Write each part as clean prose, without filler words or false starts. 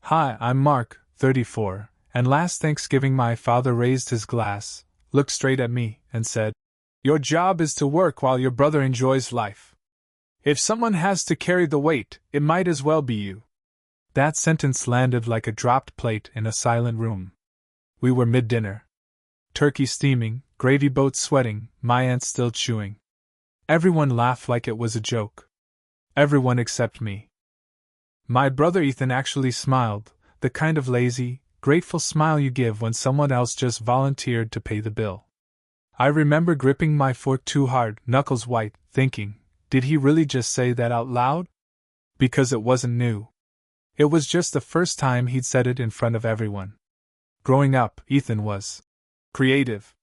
Hi, I'm Mark, 34, and last Thanksgiving my father raised his glass, looked straight at me, and said, "Your job is to work while your brother enjoys life. If someone has to carry the weight, it might as well be you." That sentence landed like a dropped plate in a silent room. We were mid-dinner. Turkey steaming, gravy boat sweating, my aunt still chewing. Everyone laughed like it was a joke. Everyone except me. My brother Ethan actually smiled, the kind of lazy, grateful smile you give when someone else just volunteered to pay the bill. I remember gripping my fork too hard, knuckles white, thinking, did he really just say that out loud? Because it wasn't new. It was just the first time he'd said it in front of everyone. Growing up, Ethan was creative.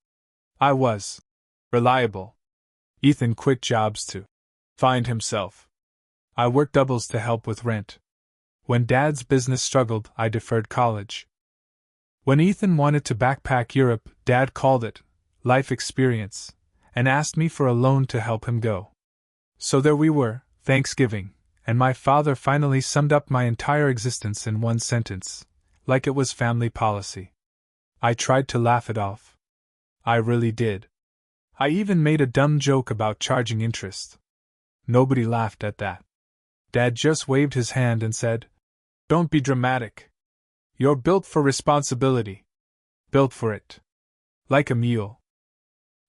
I was reliable. Ethan quit jobs to find himself. I worked doubles to help with rent. When Dad's business struggled, I deferred college. When Ethan wanted to backpack Europe, Dad called it life experience and asked me for a loan to help him go. So there we were, Thanksgiving, and my father finally summed up my entire existence in one sentence, like it was family policy. I tried to laugh it off. I really did. I even made a dumb joke about charging interest. Nobody laughed at that. Dad just waved his hand and said, "Don't be dramatic. You're built for responsibility. Built for it. Like a mule."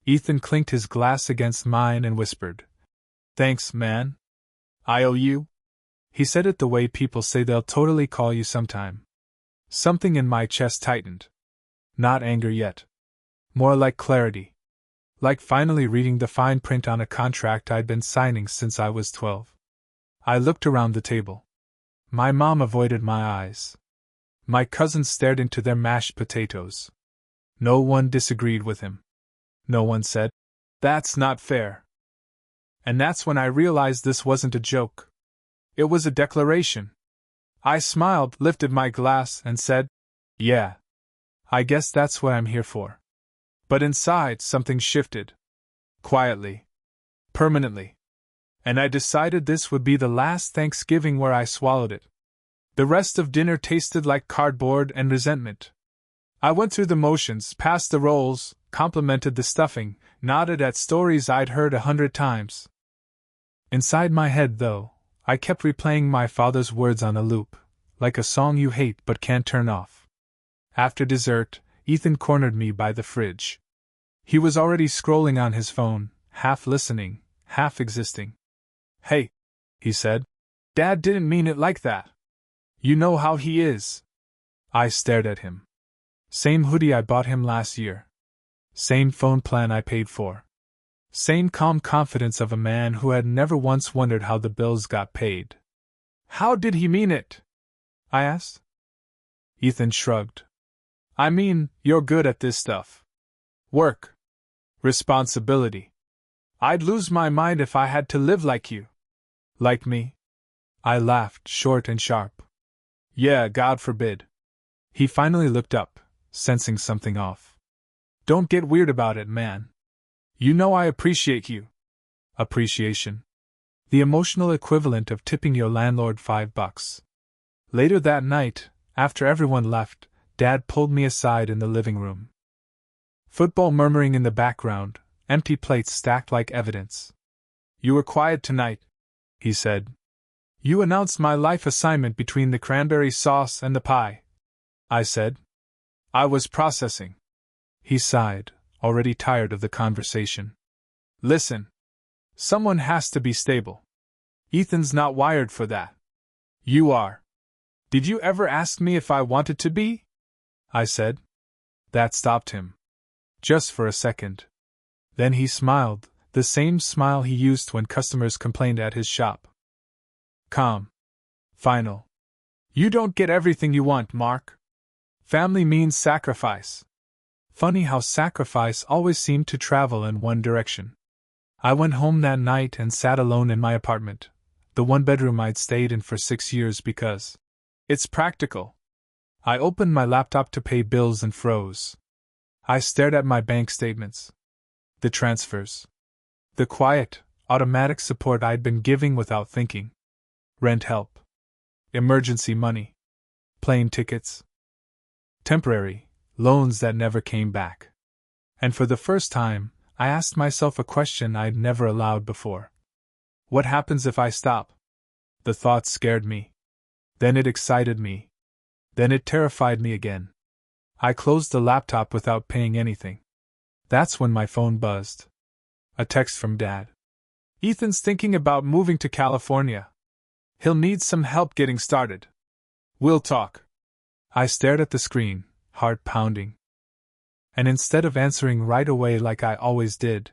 Ethan clinked his glass against mine and whispered, "Thanks, man. I owe you." He said it the way people say they'll totally call you sometime. Something in my chest tightened. Not anger yet. More like clarity. Like finally reading the fine print on a contract I'd been signing since I was 12. I looked around the table. My mom avoided my eyes. My cousins stared into their mashed potatoes. No one disagreed with him. No one said, "That's not fair." And that's when I realized this wasn't a joke. It was a declaration. I smiled, lifted my glass, and said, "Yeah. I guess that's what I'm here for." But inside, something shifted. Quietly. Permanently. And I decided this would be the last Thanksgiving where I swallowed it. The rest of dinner tasted like cardboard and resentment. I went through the motions, passed the rolls, complimented the stuffing, nodded at stories I'd heard 100 times. Inside my head, though, I kept replaying my father's words on a loop, like a song you hate but can't turn off. After dessert, Ethan cornered me by the fridge. He was already scrolling on his phone, half listening, half existing. "Hey," he said, "Dad didn't mean it like that. You know how he is." I stared at him. Same hoodie I bought him last year. Same phone plan I paid for. Same calm confidence of a man who had never once wondered how the bills got paid. "How did he mean it?" I asked. Ethan shrugged. "I mean, you're good at this stuff. Work. Responsibility. I'd lose my mind if I had to live like you." "Like me?" I laughed, short and sharp. "Yeah, God forbid." He finally looked up, sensing something off. "Don't get weird about it, man. You know I appreciate you." Appreciation. The emotional equivalent of tipping your landlord $5. Later that night, after everyone left, Dad pulled me aside in the living room. Football murmuring in the background, empty plates stacked like evidence. "You were quiet tonight," he said. "You announced my life assignment between the cranberry sauce and the pie," I said. "I was processing." He sighed, already tired of the conversation. "Listen. Someone has to be stable. Ethan's not wired for that. You are. Did you ever ask me if I wanted to be?" I said. That stopped him. Just for a second. Then he smiled, the same smile he used when customers complained at his shop. Calm. Final. "You don't get everything you want, Mark. Family means sacrifice." Funny how sacrifice always seemed to travel in one direction. I went home that night and sat alone in my apartment, the one bedroom I'd stayed in for 6 years because it's practical. I opened my laptop to pay bills and froze. I stared at my bank statements. The transfers. The quiet, automatic support I'd been giving without thinking. Rent help. Emergency money. plane tickets. Temporary, loans that never came back. And for the first time, I asked myself a question I'd never allowed before. What happens if I stop? The thought scared me. Then it excited me. Then it terrified me again. I closed the laptop without paying anything. That's when my phone buzzed. A text from Dad. Ethan's thinking about moving to California. He'll need some help getting started. We'll talk. I stared at the screen, heart pounding. And instead of answering right away like I always did,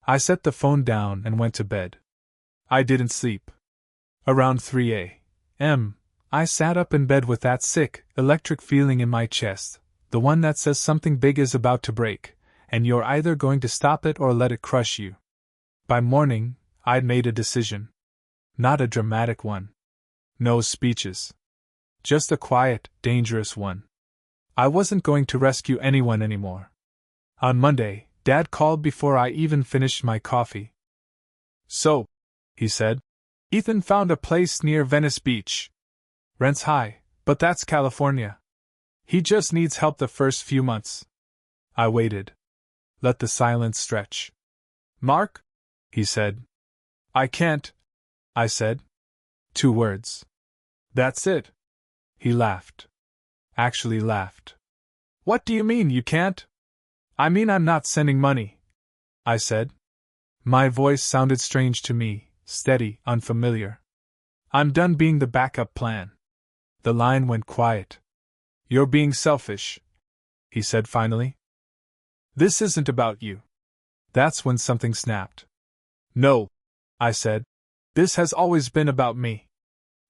I set the phone down and went to bed. I didn't sleep. Around 3 a.m., I sat up in bed with that sick, electric feeling in my chest, the one that says something big is about to break, and you're either going to stop it or let it crush you. By morning, I'd made a decision. Not a dramatic one. No speeches. Just a quiet, dangerous one. I wasn't going to rescue anyone anymore. On Monday, Dad called before I even finished my coffee. So, he said, Ethan found a place near Venice Beach. Rent's high, but that's California. He just needs help the first few months. I waited. Let the silence stretch. Mark? He said. I can't, I said. 2 words. That's it. He laughed. Actually laughed. What do you mean you can't? I mean I'm not sending money, I said. My voice sounded strange to me, steady, unfamiliar. I'm done being the backup plan. The line went quiet. You're being selfish, he said finally. This isn't about you. That's when something snapped. No, I said. This has always been about me.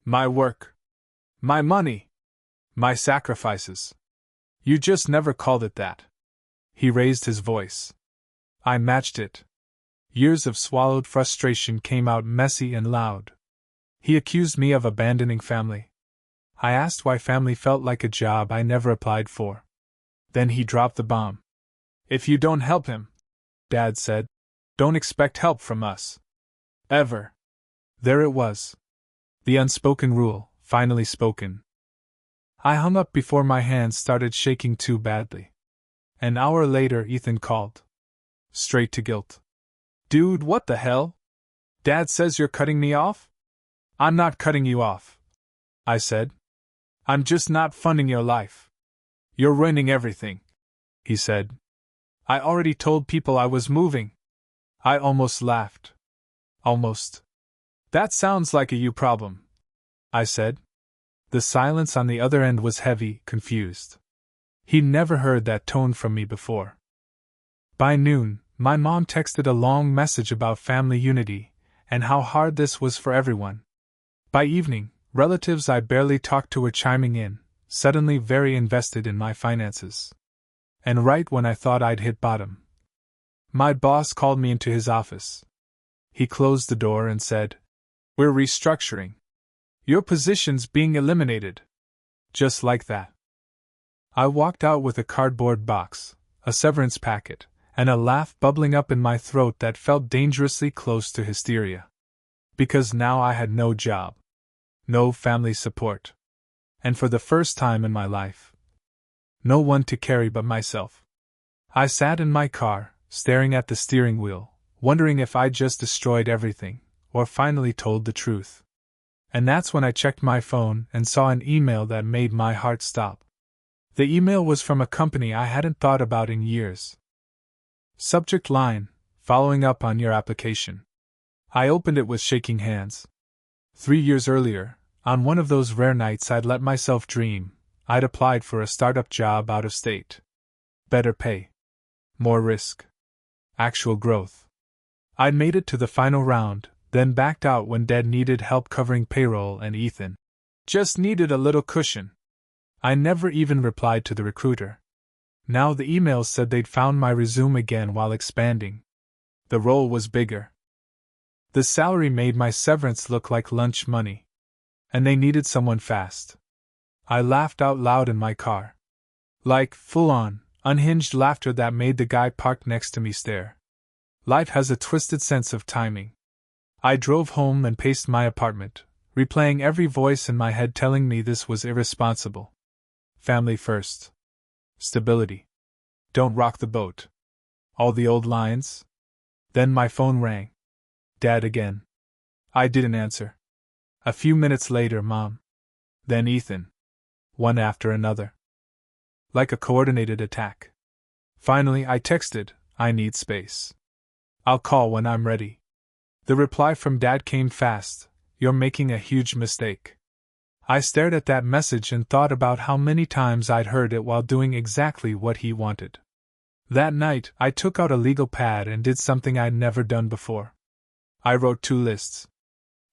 My work. My money. My sacrifices. You just never called it that. He raised his voice. I matched it. Years of swallowed frustration came out messy and loud. He accused me of abandoning family. I asked why family felt like a job I never applied for. Then he dropped the bomb. If you don't help him, Dad said, don't expect help from us. Ever. There it was. The unspoken rule, finally spoken. I hung up before my hands started shaking too badly. An hour later, Ethan called. Straight to guilt. Dude, what the hell? Dad says you're cutting me off? I'm not cutting you off, I said. I'm just not funding your life. You're ruining everything, he said. I already told people I was moving. I almost laughed. Almost. That sounds like a you problem, I said. The silence on the other end was heavy, confused. He'd never heard that tone from me before. By noon, my mom texted a long message about family unity, and how hard this was for everyone. By evening, relatives I barely talked to were chiming in, suddenly very invested in my finances. And right when I thought I'd hit bottom, my boss called me into his office. He closed the door and said, We're restructuring. Your position's being eliminated. Just like that. I walked out with a cardboard box, a severance packet, and a laugh bubbling up in my throat that felt dangerously close to hysteria. Because now I had no job. No family support. And for the first time in my life, no one to carry but myself. I sat in my car, staring at the steering wheel, wondering if I'd just destroyed everything, or finally told the truth. And that's when I checked my phone and saw an email that made my heart stop. The email was from a company I hadn't thought about in years. Subject line, following up on your application. I opened it with shaking hands. 3 years earlier, on one of those rare nights I'd let myself dream, I'd applied for a startup job out of state. Better pay. More risk. Actual growth. I'd made it to the final round, then backed out when Dad needed help covering payroll and Ethan just needed a little cushion. I never even replied to the recruiter. Now the emails said they'd found my resume again while expanding. The role was bigger. The salary made my severance look like lunch money. And they needed someone fast. I laughed out loud in my car. Like, full-on, unhinged laughter that made the guy parked next to me stare. Life has a twisted sense of timing. I drove home and paced my apartment, replaying every voice in my head telling me this was irresponsible. Family first. Stability. Don't rock the boat. All the old lines. Then my phone rang. Dad again. I didn't answer. A few minutes later, Mom. Then Ethan. One after another. Like a coordinated attack. Finally, I texted, I need space. I'll call when I'm ready. The reply from Dad came fast, you're making a huge mistake. I stared at that message and thought about how many times I'd heard it while doing exactly what he wanted. That night, I took out a legal pad and did something I'd never done before. I wrote 2 lists.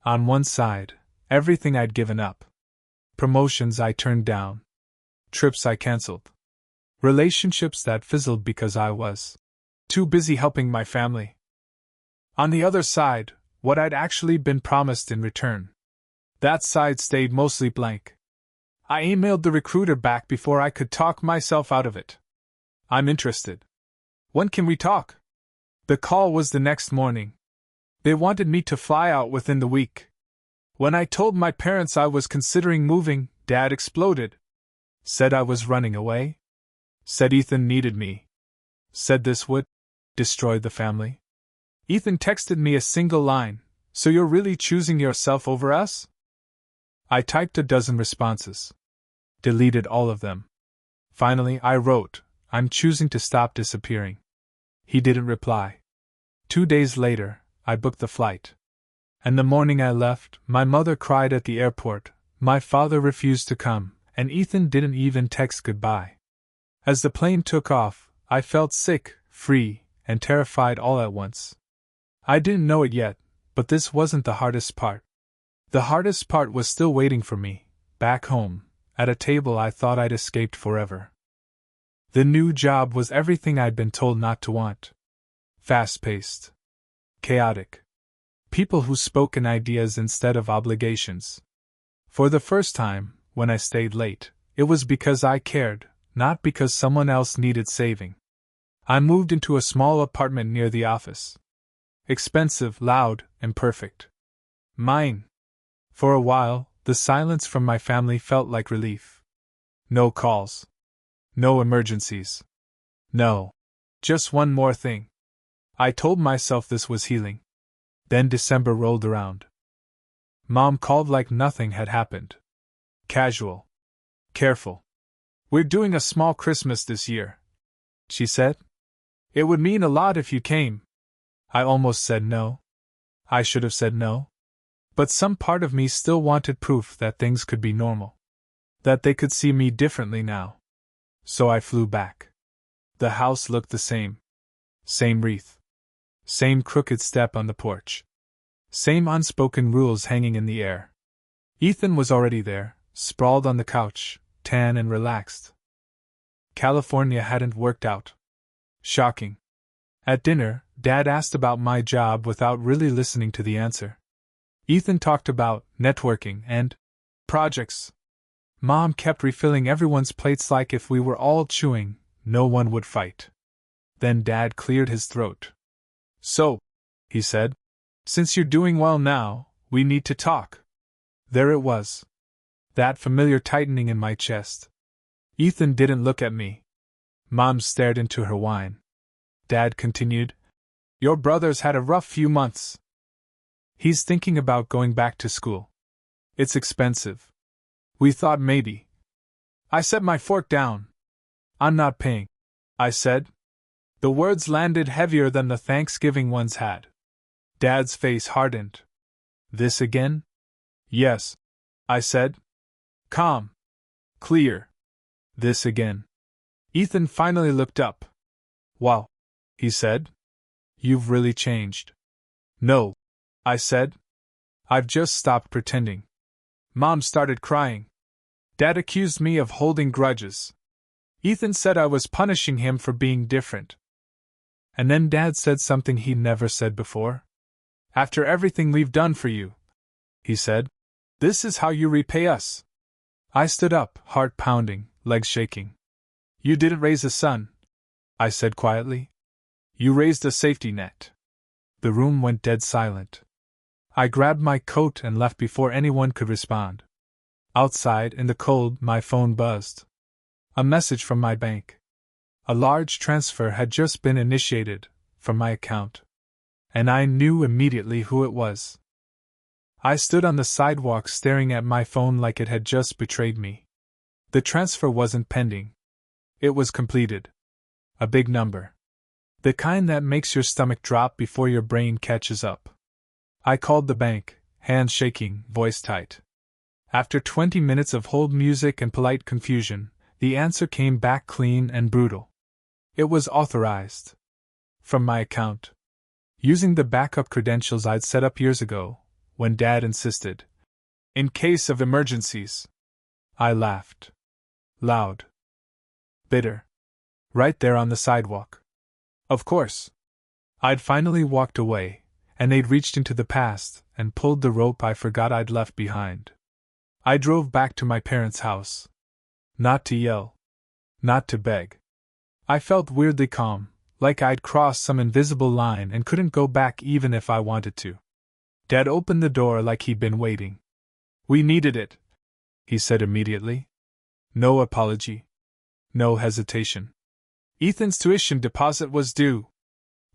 On one side, everything I'd given up. Promotions I turned down. Trips I canceled. Relationships that fizzled because I was too busy helping my family. On the other side, what I'd actually been promised in return. That side stayed mostly blank. I emailed the recruiter back before I could talk myself out of it. I'm interested. When can we talk? The call was the next morning. They wanted me to fly out within the week. When I told my parents I was considering moving, Dad exploded. Said I was running away. Said Ethan needed me. Said this would destroy the family. Ethan texted me a single line, so you're really choosing yourself over us? I typed a dozen responses. Deleted all of them. Finally, I wrote, I'm choosing to stop disappearing. He didn't reply. 2 days later, I booked the flight. And the morning I left, my mother cried at the airport, my father refused to come, and Ethan didn't even text goodbye. As the plane took off, I felt sick, free, and terrified all at once. I didn't know it yet, but this wasn't the hardest part. The hardest part was still waiting for me, back home, at a table I thought I'd escaped forever. The new job was everything I'd been told not to want. Fast-paced. Chaotic. People who spoke in ideas instead of obligations. For the first time, when I stayed late, it was because I cared, not because someone else needed saving. I moved into a small apartment near the office. Expensive, loud, and perfect. Mine. For a while, the silence from my family felt like relief. No calls. No emergencies. No. Just one more thing. I told myself this was healing. Then December rolled around. Mom called like nothing had happened. Casual. Careful. We're doing a small Christmas this year, she said. It would mean a lot if you came. I almost said no. I should have said no. But some part of me still wanted proof that things could be normal. That they could see me differently now. So I flew back. The house looked the same. Same wreath. Same crooked step on the porch. Same unspoken rules hanging in the air. Ethan was already there, sprawled on the couch, tan and relaxed. California hadn't worked out. Shocking. At dinner, Dad asked about my job without really listening to the answer. Ethan talked about networking and projects. Mom kept refilling everyone's plates like if we were all chewing, no one would fight. Then Dad cleared his throat. So, he said, since you're doing well now, we need to talk. There it was. That familiar tightening in my chest. Ethan didn't look at me. Mom stared into her wine. Dad continued, your brother's had a rough few months. He's thinking about going back to school. It's expensive. We thought maybe. I set my fork down. I'm not paying, I said. The words landed heavier than the Thanksgiving ones had. Dad's face hardened. This again? Yes, I said. Calm. Clear. This again. Ethan finally looked up. Wow, he said. You've really changed. No, I said. I've just stopped pretending. Mom started crying. Dad accused me of holding grudges. Ethan said I was punishing him for being different. And then Dad said something he'd never said before. After everything we've done for you, he said, this is how you repay us. I stood up, heart pounding, legs shaking. You didn't raise a son, I said quietly. You raised a safety net. The room went dead silent. I grabbed my coat and left before anyone could respond. Outside, in the cold, my phone buzzed. A message from my bank. A large transfer had just been initiated from my account. And I knew immediately who it was. I stood on the sidewalk staring at my phone like it had just betrayed me. The transfer wasn't pending. It was completed. A big number. The kind that makes your stomach drop before your brain catches up. I called the bank, hands shaking, voice tight. After 20 minutes of hold music and polite confusion, the answer came back clean and brutal. It was authorized. From my account. Using the backup credentials I'd set up years ago, when Dad insisted. In case of emergencies. I laughed. Loud. Bitter. Right there on the sidewalk. Of course. I'd finally walked away, and they'd reached into the past and pulled the rope I forgot I'd left behind. I drove back to my parents' house. Not to yell. Not to beg. I felt weirdly calm, like I'd crossed some invisible line and couldn't go back even if I wanted to. Dad opened the door like he'd been waiting. We needed it, he said immediately. No apology. No hesitation. Ethan's tuition deposit was due.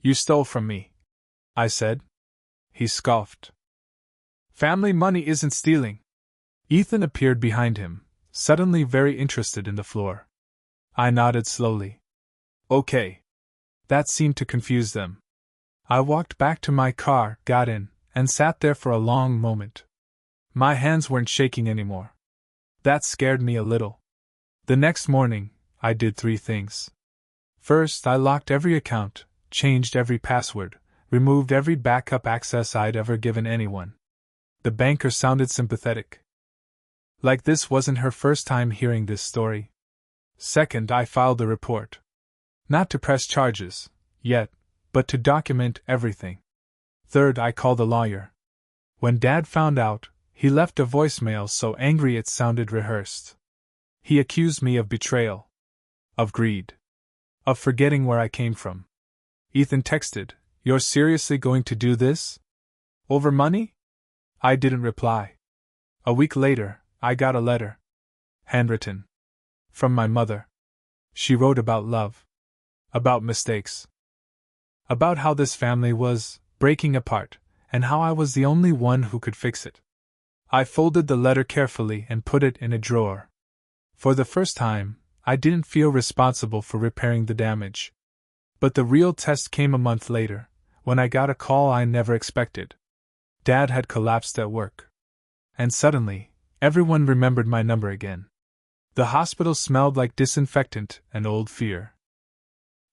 You stole from me, I said. He scoffed. Family money isn't stealing. Ethan appeared behind him, suddenly very interested in the floor. I nodded slowly. Okay. That seemed to confuse them. I walked back to my car, got in, and sat there for a long moment. My hands weren't shaking anymore. That scared me a little. The next morning, I did 3 things. First, I locked every account, changed every password, removed every backup access I'd ever given anyone. The banker sounded sympathetic. Like this wasn't her first time hearing this story. Second, I filed a report. Not to press charges, yet, but to document everything. Third, I called a lawyer. When Dad found out, he left a voicemail so angry it sounded rehearsed. He accused me of betrayal. Of greed. Of forgetting where I came from. Ethan texted, "You're seriously going to do this? Over money?" I didn't reply. A week later, I got a letter. Handwritten. From my mother. She wrote about love. About mistakes. About how this family was breaking apart, and how I was the only one who could fix it. I folded the letter carefully and put it in a drawer. For the first time, I didn't feel responsible for repairing the damage. But the real test came a month later, when I got a call I never expected. Dad had collapsed at work. And suddenly, everyone remembered my number again. The hospital smelled like disinfectant and old fear.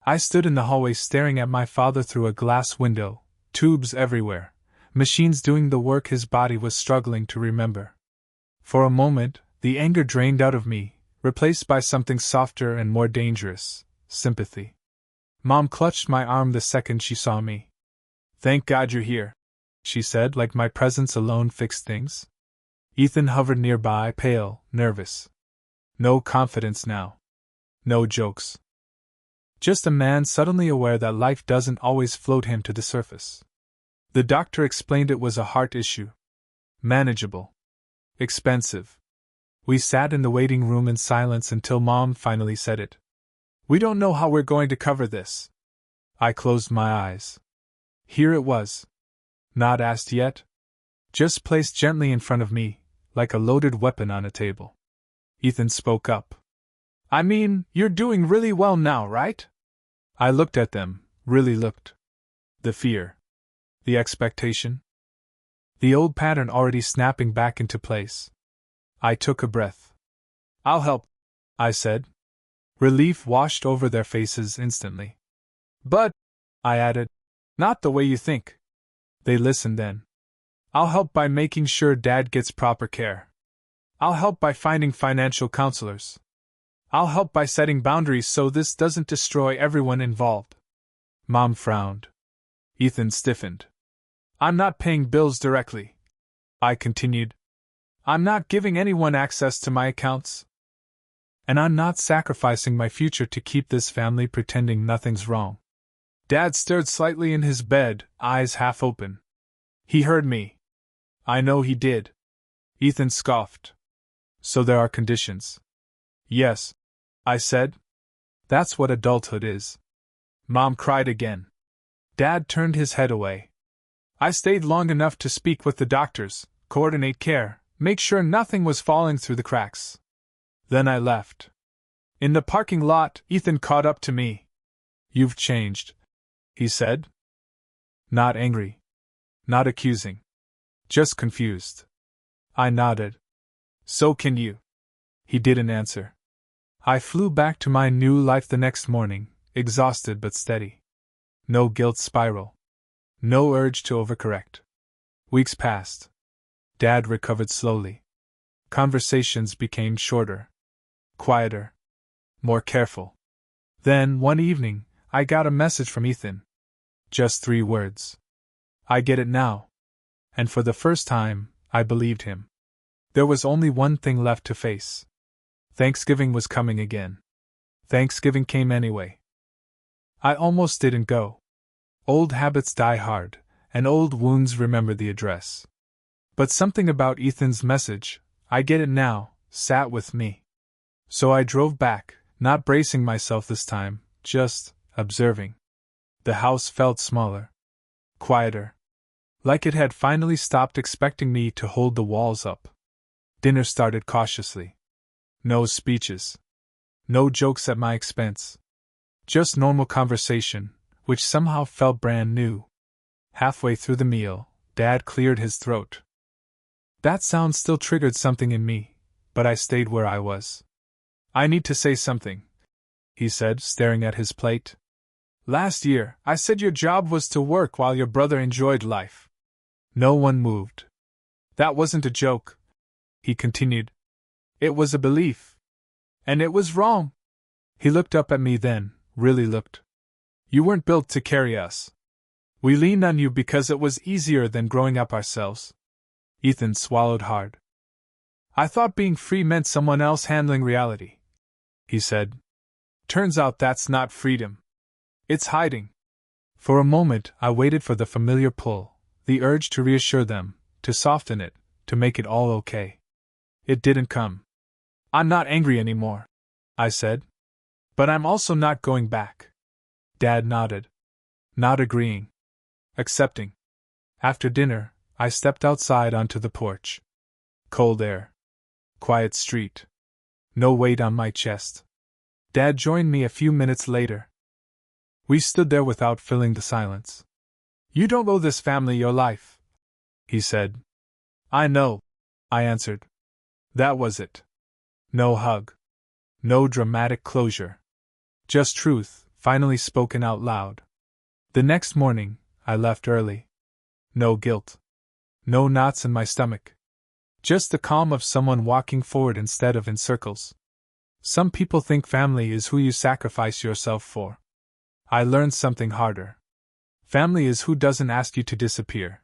I stood in the hallway staring at my father through a glass window, tubes everywhere, machines doing the work his body was struggling to remember. For a moment, the anger drained out of me, replaced by something softer and more dangerous, sympathy. Mom clutched my arm the second she saw me. "Thank God you're here," she said, like my presence alone fixed things. Ethan hovered nearby, pale, nervous. No confidence now. No jokes. Just a man suddenly aware that life doesn't always float him to the surface. The doctor explained it was a heart issue. Manageable. Expensive. We sat in the waiting room in silence until Mom finally said it. "We don't know how we're going to cover this." I closed my eyes. Here it was. Not asked yet. Just placed gently in front of me, like a loaded weapon on a table. Ethan spoke up. "I mean, you're doing really well now, right?" I looked at them, really looked. The fear. The expectation. The old pattern already snapping back into place. I took a breath. "I'll help," I said. Relief washed over their faces instantly. "But," I added, "not the way you think." They listened then. "I'll help by making sure Dad gets proper care. I'll help by finding financial counselors. I'll help by setting boundaries so this doesn't destroy everyone involved." Mom frowned. Ethan stiffened. "I'm not paying bills directly," I continued. "I'm not giving anyone access to my accounts. And I'm not sacrificing my future to keep this family pretending nothing's wrong." Dad stirred slightly in his bed, eyes half open. He heard me. I know he did. Ethan scoffed. So there are conditions. Yes, I said. That's what adulthood is. Mom cried again. Dad turned his head away. I stayed long enough to speak with the doctors, coordinate care, make sure nothing was falling through the cracks. Then I left. In the parking lot, Ethan caught up to me. You've changed, he said. Not angry. Not accusing. Just confused. I nodded. So can you. He didn't answer. I flew back to my new life the next morning, exhausted but steady. No guilt spiral. No urge to overcorrect. Weeks passed. Dad recovered slowly. Conversations became shorter. Quieter. More careful. Then, one evening, I got a message from Ethan. Just 3 words. I get it now. And for the first time, I believed him. There was only one thing left to face. Thanksgiving was coming again. Thanksgiving came anyway. I almost didn't go. Old habits die hard, and old wounds remember the address. But something about Ethan's message, I get it now, sat with me. So I drove back, not bracing myself this time, just observing. The house felt smaller. Quieter. Like it had finally stopped expecting me to hold the walls up. Dinner started cautiously. No speeches. No jokes at my expense. Just normal conversation, which somehow felt brand new. Halfway through the meal, Dad cleared his throat. That sound still triggered something in me, but I stayed where I was. I need to say something, he said, staring at his plate. Last year, I said your job was to work while your brother enjoyed life. No one moved. That wasn't a joke, he continued. It was a belief. And it was wrong. He looked up at me then, really looked. You weren't built to carry us. We leaned on you because it was easier than growing up ourselves. Ethan swallowed hard. I thought being free meant someone else handling reality, he said. Turns out that's not freedom. It's hiding. For a moment, I waited for the familiar pull, the urge to reassure them, to soften it, to make it all okay. It didn't come. I'm not angry anymore, I said. But I'm also not going back. Dad nodded. Not agreeing. Accepting. After dinner, I stepped outside onto the porch. Cold air. Quiet street. No weight on my chest. Dad joined me a few minutes later. We stood there without filling the silence. You don't owe this family your life, he said. I know, I answered. That was it. No hug. No dramatic closure. Just truth, finally spoken out loud. The next morning, I left early. No guilt. No knots in my stomach. Just the calm of someone walking forward instead of in circles. Some people think family is who you sacrifice yourself for. I learned something harder. Family is who doesn't ask you to disappear.